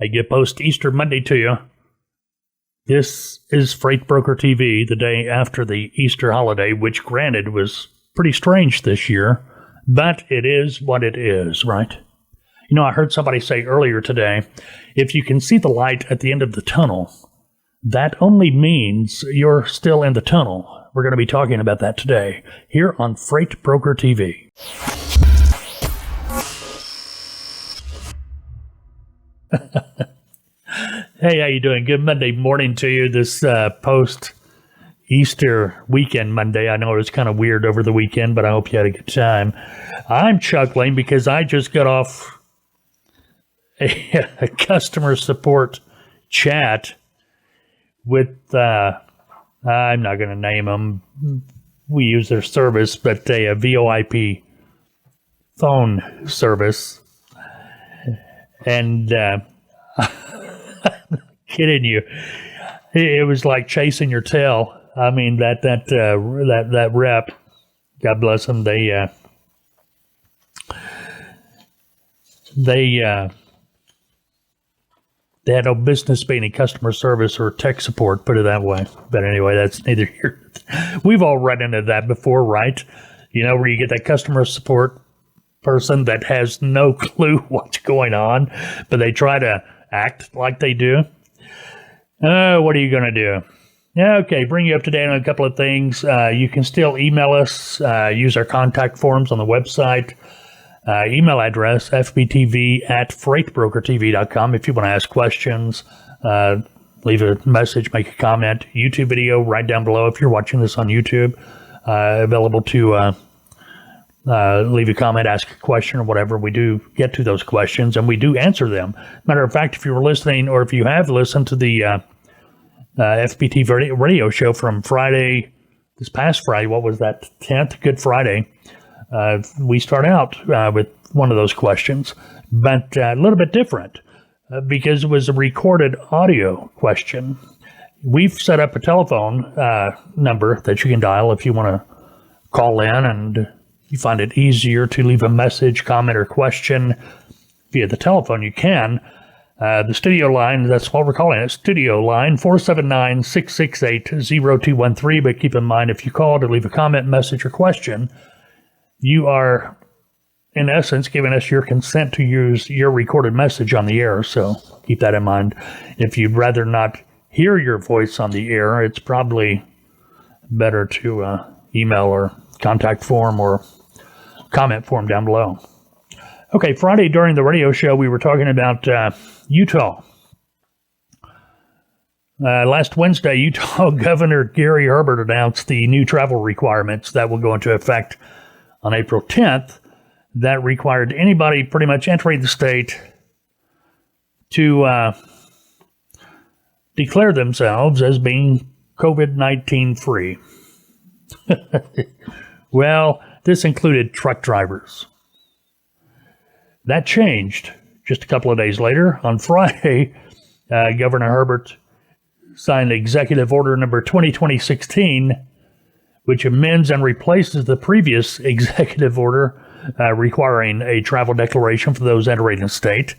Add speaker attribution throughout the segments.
Speaker 1: A good post-Easter Monday to you. This is Freight Broker TV, the day after the Easter holiday, which granted was pretty strange this year, but it is what it is, right? You know, I heard somebody say earlier today, if you can see the light at the end of the tunnel, that only means you're still in the tunnel. We're going to be talking about that today here on Freight Broker TV. Hey, how you doing? Good Monday morning to you. This post-Easter weekend Monday. I know it was kind of weird over the weekend, but I hope you had a good time. I'm chuckling because I just got off a customer support chat with, I'm not going to name them. We use their service, but a VoIP phone service. And I'm kidding you, it was like chasing your tail. I mean, that rep, God bless them, they had no business being in customer service or tech support, put it that way. But anyway, that's neither here. We've all run into that before, right? You know, where you get that customer support person that has no clue what's going on, but they try to act like they do. What are you going to do? Okay, bring you up to date on a couple of things. You can still email us, use our contact forms on the website. Email address, fbtv@freightbrokertv.com if you want to ask questions, leave a message, make a comment. YouTube video right down below if you're watching this on YouTube. Available to leave a comment, ask a question or whatever. We do get to those questions and we do answer them. Matter of fact, if you were listening or if you have listened to the FBTV Radio show from Friday, this past Friday, what was that, 10th? Good Friday. We start out with one of those questions, but a little bit different because it was a recorded audio question. We've set up a telephone number that you can dial if you want to call in and you find it easier to leave a message, comment, or question via the telephone. You can. The studio line, that's what we're calling it, studio line, 479-668-0213. But keep in mind, if you call to leave a comment, message, or question, you are, in essence, giving us your consent to use your recorded message on the air. So keep that in mind. If you'd rather not hear your voice on the air, it's probably better to email or contact form or comment form down below. Okay, Friday during the radio show, we were talking about Utah. Last Wednesday, Utah Governor Gary Herbert announced the new travel requirements that will go into effect on April 10th. That required anybody pretty much entering the state to declare themselves as being COVID-19 free. Well, this included truck drivers. That changed just a couple of days later. On Friday, Governor Herbert signed Executive Order number 2020-16, which amends and replaces the previous executive order requiring a travel declaration for those entering the state.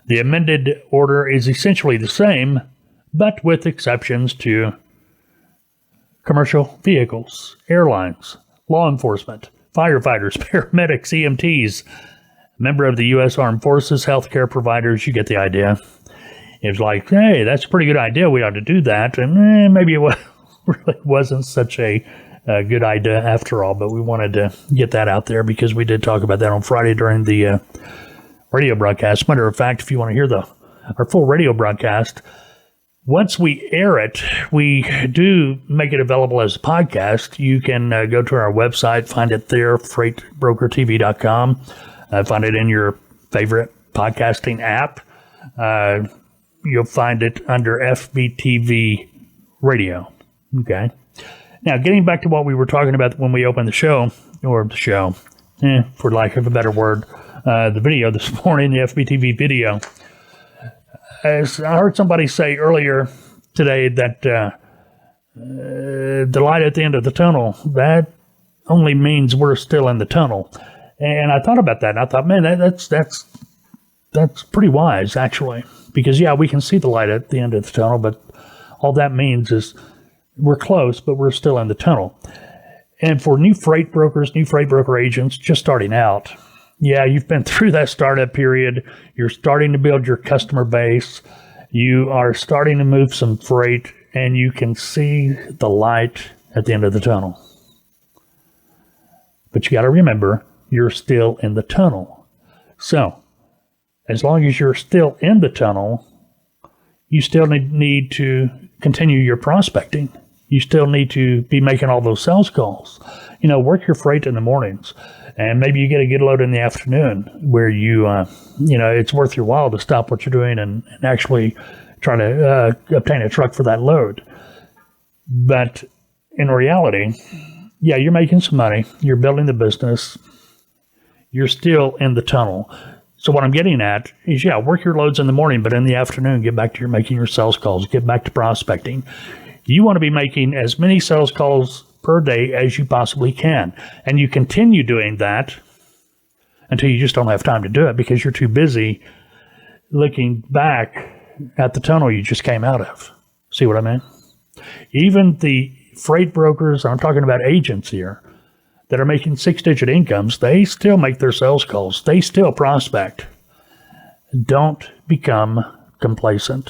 Speaker 1: The amended order is essentially the same, but with exceptions to commercial vehicles, airlines, law enforcement, firefighters, paramedics, EMTs, member of the U.S. Armed Forces, healthcare providers. You get the idea. It was like, hey, that's a pretty good idea. We ought to do that. And maybe it really wasn't such a good idea after all, but we wanted to get that out there because we did talk about that on Friday during the radio broadcast. Matter of fact, if you want to hear our full radio broadcast, once we air it, we do make it available as a podcast. You can go to our website, find it there, freightbrokertv.com. Find it in your favorite podcasting app. You'll find it under FBTV Radio. Okay. Now, getting back to what we were talking about when we opened the show, for lack of a better word, the video this morning, the FBTV video. As I heard somebody say earlier today that the light at the end of the tunnel, that only means we're still in the tunnel. And I thought about that, and I thought, man, that's pretty wise, actually. Because, yeah, we can see the light at the end of the tunnel, but all that means is we're close, but we're still in the tunnel. And for new freight brokers, new freight broker agents just starting out, yeah, you've been through that startup period. You're starting to build your customer base. You are starting to move some freight, and you can see the light at the end of the tunnel. But you got to remember, you're still in the tunnel. So, as long as you're still in the tunnel, you still need to continue your prospecting. You still need to be making all those sales calls. Work your freight in the mornings, and maybe you get a good load in the afternoon where it's worth your while to stop what you're doing and actually try to obtain a truck for that load. But in reality, yeah, you're making some money. You're building the business. You're still in the tunnel. So what I'm getting at is, yeah, work your loads in the morning, but in the afternoon, get back to making your sales calls. Get back to prospecting. You want to be making as many sales calls per day as you possibly can. And you continue doing that until you just don't have time to do it because you're too busy looking back at the tunnel you just came out of. See what I mean? Even the freight brokers, I'm talking about agents here, that are making 6-digit incomes, they still make their sales calls. They still prospect. Don't become complacent.